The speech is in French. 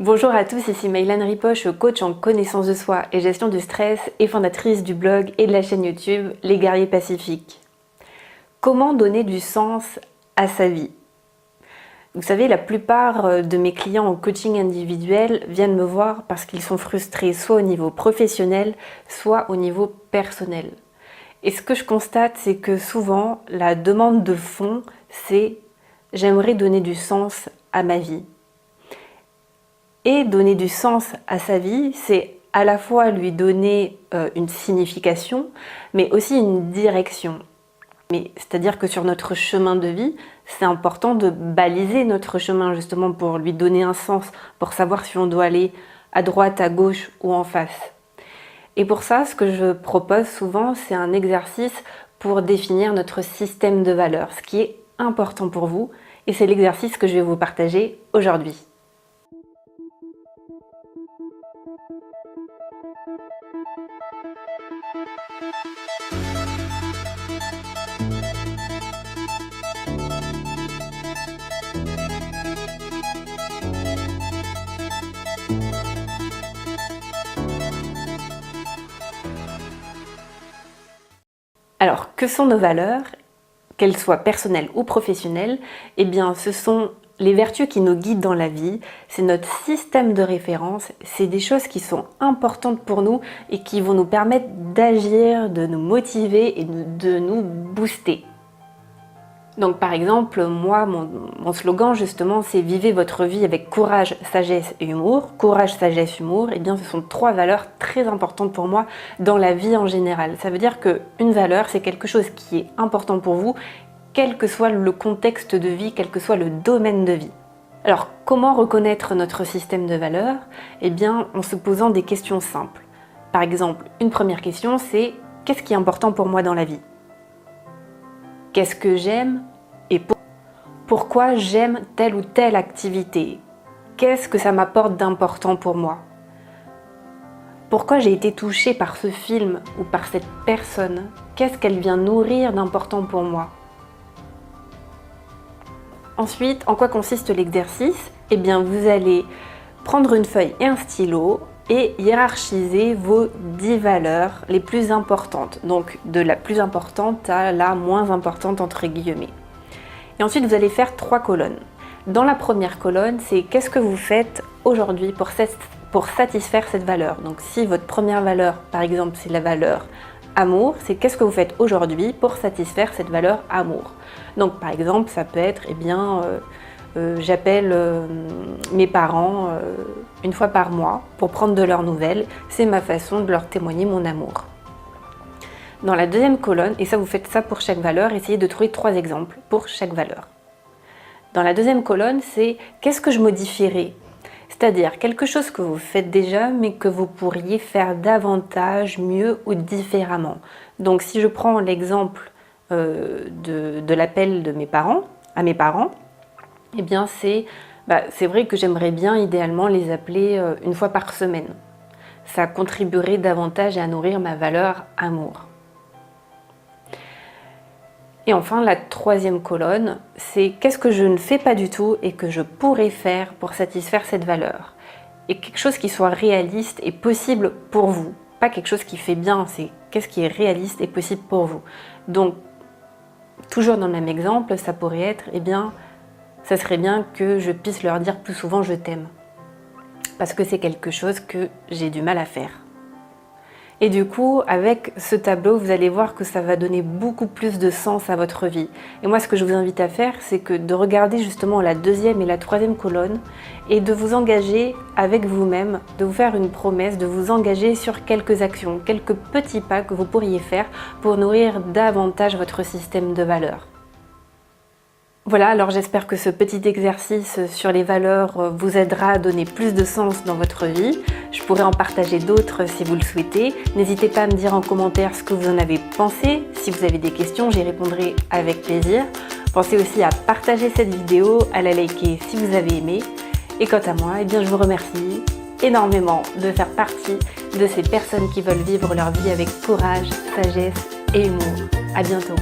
Bonjour à tous, ici Maëlène Ripoche, coach en connaissance de soi et gestion du stress et fondatrice du blog et de la chaîne YouTube Les Guerriers Pacifiques. Comment donner du sens à sa vie? Vous savez, la plupart de mes clients en coaching individuel viennent me voir parce qu'ils sont frustrés soit au niveau professionnel, soit au niveau personnel. Et ce que je constate, c'est que souvent, la demande de fond, c'est « j'aimerais donner du sens à ma vie ». Et donner du sens à sa vie, c'est à la fois lui donner une signification, mais aussi une direction. C'est-à-dire que sur notre chemin de vie, c'est important de baliser notre chemin justement pour lui donner un sens, pour savoir si on doit aller à droite, à gauche ou en face. Et pour ça, ce que je propose souvent, c'est un exercice pour définir notre système de valeurs, ce qui est important pour vous, et c'est l'exercice que je vais vous partager aujourd'hui. Alors, que sont nos valeurs, qu'elles soient personnelles ou professionnelles? Eh bien, ce sont les vertus qui nous guident dans la vie, c'est notre système de référence, c'est des choses qui sont importantes pour nous et qui vont nous permettre d'agir, de nous motiver et de nous booster. Donc par exemple, moi, mon slogan justement, c'est « Vivez votre vie avec courage, sagesse et humour ». Courage, sagesse, humour, eh bien ce sont trois valeurs très importantes pour moi dans la vie en général. Ça veut dire qu'une valeur, c'est quelque chose qui est important pour vous, quel que soit le contexte de vie, quel que soit le domaine de vie. Alors, comment reconnaître notre système de valeurs? Eh bien, en se posant des questions simples. Par exemple, une première question, c'est « Qu'est-ce qui est important pour moi dans la vie ?» Qu'est-ce que j'aime et pourquoi j'aime telle ou telle activité? Qu'est-ce que ça m'apporte d'important pour moi? Pourquoi j'ai été touchée par ce film ou par cette personne? Qu'est-ce qu'elle vient nourrir d'important pour moi? Ensuite, en quoi consiste l'exercice? Eh bien, vous allez prendre une feuille et un stylo et hiérarchiser vos 10 valeurs les plus importantes. Donc, de la plus importante à la moins importante, entre guillemets. Et ensuite, vous allez faire 3 colonnes. Dans la première colonne, c'est qu'est-ce que vous faites aujourd'hui pour satisfaire cette valeur. Donc, si votre première valeur, par exemple, c'est la valeur amour, c'est qu'est-ce que vous faites aujourd'hui pour satisfaire cette valeur amour. Donc, par exemple, ça peut être, eh bien, j'appelle mes parents une fois par mois pour prendre de leurs nouvelles. C'est ma façon de leur témoigner mon amour. Dans la deuxième colonne, et ça vous faites ça pour chaque valeur, essayez de trouver 3 exemples pour chaque valeur. Dans la deuxième colonne, c'est qu'est-ce que je modifierais? C'est-à-dire quelque chose que vous faites déjà mais que vous pourriez faire davantage, mieux ou différemment. Donc si je prends l'exemple de l'appel de mes parents, à mes parents, eh bien c'est vrai que j'aimerais bien idéalement les appeler une fois par semaine. Ça contribuerait davantage à nourrir ma valeur amour. Et enfin, la troisième colonne, c'est qu'est-ce que je ne fais pas du tout et que je pourrais faire pour satisfaire cette valeur. Et quelque chose qui soit réaliste et possible pour vous. Pas quelque chose qui fait bien, c'est qu'est-ce qui est réaliste et possible pour vous. Donc, toujours dans le même exemple, ça pourrait être, eh bien, ça serait bien que je puisse leur dire plus souvent « je t'aime ». Parce que c'est quelque chose que j'ai du mal à faire. Et du coup, avec ce tableau, vous allez voir que ça va donner beaucoup plus de sens à votre vie. Et moi, ce que je vous invite à faire, c'est que de regarder justement la deuxième et la troisième colonne et de vous engager avec vous-même, de vous faire une promesse, de vous engager sur quelques actions, quelques petits pas que vous pourriez faire pour nourrir davantage votre système de valeurs. Voilà, alors j'espère que ce petit exercice sur les valeurs vous aidera à donner plus de sens dans votre vie. Je pourrais en partager d'autres si vous le souhaitez. N'hésitez pas à me dire en commentaire ce que vous en avez pensé. Si vous avez des questions, j'y répondrai avec plaisir. Pensez aussi à partager cette vidéo, à la liker si vous avez aimé. Et quant à moi, eh bien, je vous remercie énormément de faire partie de ces personnes qui veulent vivre leur vie avec courage, sagesse et humour. À bientôt.